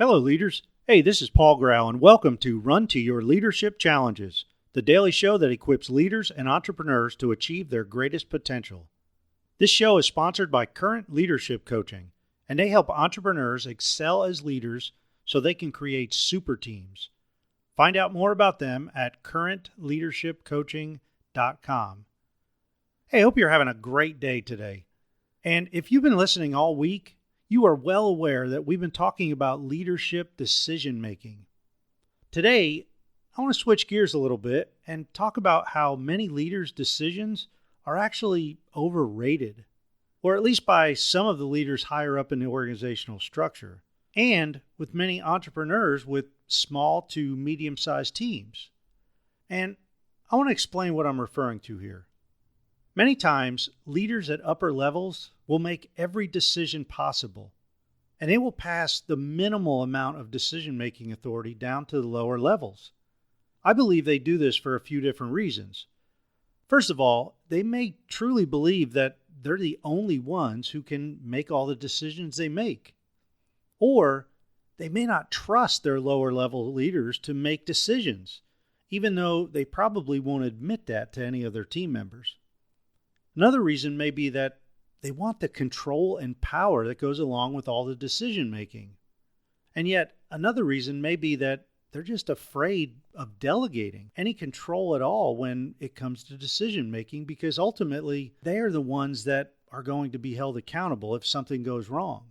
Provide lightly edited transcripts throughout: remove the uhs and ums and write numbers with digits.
Hello, leaders. Hey, this is Paul Grau, and welcome to Run to Your Leadership Challenges, the daily show that equips leaders and entrepreneurs to achieve their greatest potential. This show is sponsored by Current Leadership Coaching, and they help entrepreneurs excel as leaders so they can create super teams. Find out more about them at currentleadershipcoaching.com. Hey, I hope you're having a great day today. And if you've been listening all week, you are well aware that we've been talking about leadership decision-making. Today, I want to switch gears a little bit and talk about how many leaders' decisions are actually overrated, or at least by some of the leaders higher up in the organizational structure, and with many entrepreneurs with small to medium-sized teams. And I want to explain what I'm referring to here. Many times, leaders at upper levels will make every decision possible, and they will pass the minimal amount of decision-making authority down to the lower levels. I believe they do this for a few different reasons. First of all, they may truly believe that they're the only ones who can make all the decisions they make. Or they may not trust their lower-level leaders to make decisions, even though they probably won't admit that to any of their team members. Another reason may be that they want the control and power that goes along with all the decision making. And yet, another reason may be that they're just afraid of delegating any control at all when it comes to decision making, because ultimately they are the ones that are going to be held accountable if something goes wrong.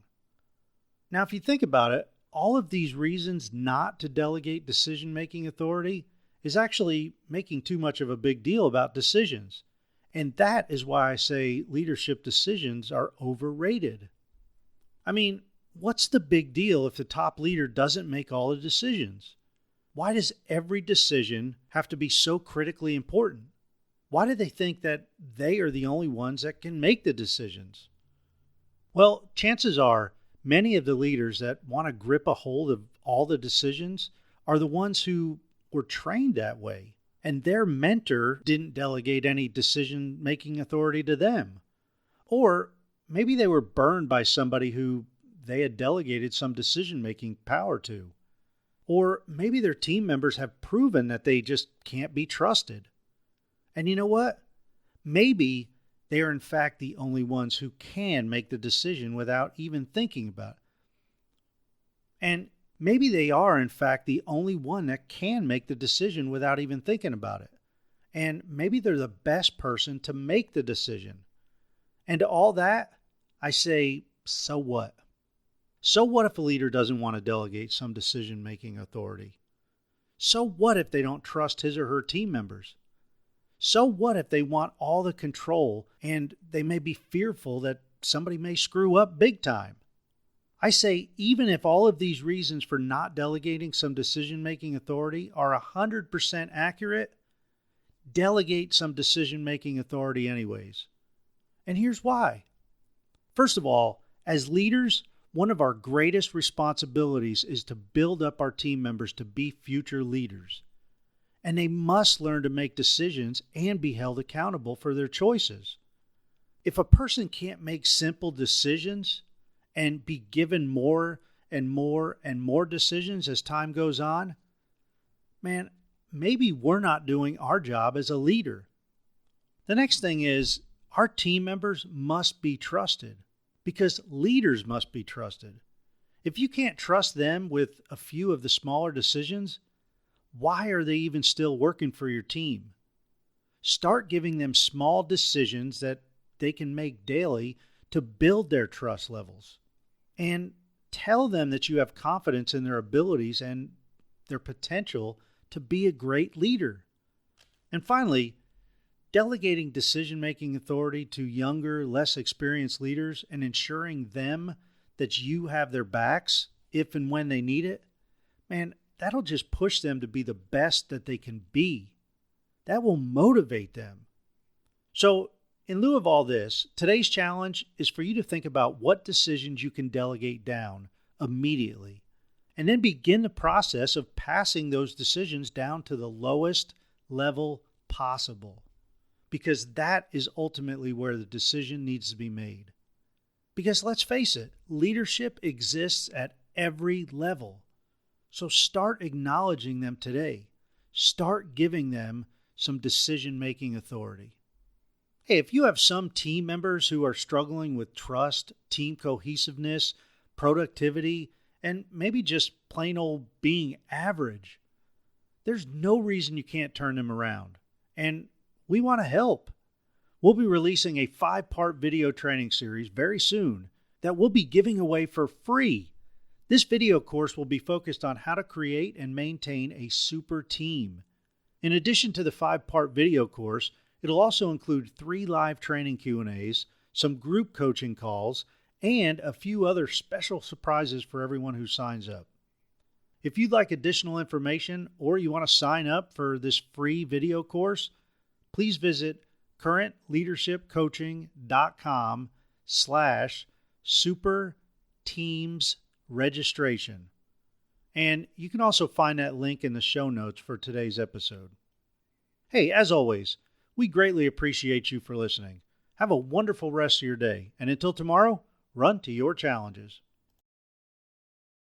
Now, if you think about it, all of these reasons not to delegate decision making authority is actually making too much of a big deal about decisions. And that is why I say leadership decisions are overrated. I mean, what's the big deal if the top leader doesn't make all the decisions? Why does every decision have to be so critically important? Why do they think that they are the only ones that can make the decisions? Well, chances are many of the leaders that want to grip a hold of all the decisions are the ones who were trained that way. And their mentor didn't delegate any decision-making authority to them. Or maybe they were burned by somebody who they had delegated some decision-making power to. Or maybe their team members have proven that they just can't be trusted. And you know what? Maybe they are in fact the only ones who can make the decision without even thinking about it. And maybe they are, in fact, the only one that can make the decision without even thinking about it. And maybe they're the best person to make the decision. And to all that, I say, so what? So what if a leader doesn't want to delegate some decision-making authority? So what if they don't trust his or her team members? So what if they want all the control and they may be fearful that somebody may screw up big time? I say, even if all of these reasons for not delegating some decision-making authority are 100% accurate, delegate some decision-making authority anyways. And here's why. First of all, as leaders, one of our greatest responsibilities is to build up our team members to be future leaders. And they must learn to make decisions and be held accountable for their choices. If a person can't make simple decisions and be given more and more and more decisions as time goes on, man, maybe we're not doing our job as a leader. The next thing is our team members must be trusted, because leaders must be trusted. If you can't trust them with a few of the smaller decisions, why are they even still working for your team? Start giving them small decisions that they can make daily to build their trust levels. And tell them that you have confidence in their abilities and their potential to be a great leader. And finally, delegating decision-making authority to younger, less experienced leaders and ensuring them that you have their backs if and when they need it, man, that'll just push them to be the best that they can be. That will motivate them. So, in lieu of all this, today's challenge is for you to think about what decisions you can delegate down immediately, and then begin the process of passing those decisions down to the lowest level possible, because that is ultimately where the decision needs to be made. Because let's face it, leadership exists at every level. So start acknowledging them today. Start giving them some decision-making authority. Hey, if you have some team members who are struggling with trust, team cohesiveness, productivity, and maybe just plain old being average, there's no reason you can't turn them around. And we want to help. We'll be releasing a 5-part video training series very soon that we'll be giving away for free. This video course will be focused on how to create and maintain a super team. In addition to the 5-part video course, it'll also include 3 live training Q&As, some group coaching calls, and a few other special surprises for everyone who signs up. If you'd like additional information or you want to sign up for this free video course, please visit currentleadershipcoaching.com/superteamsregistration. And you can also find that link in the show notes for today's episode. Hey, as always, we greatly appreciate you for listening. Have a wonderful rest of your day. And until tomorrow, run to your challenges.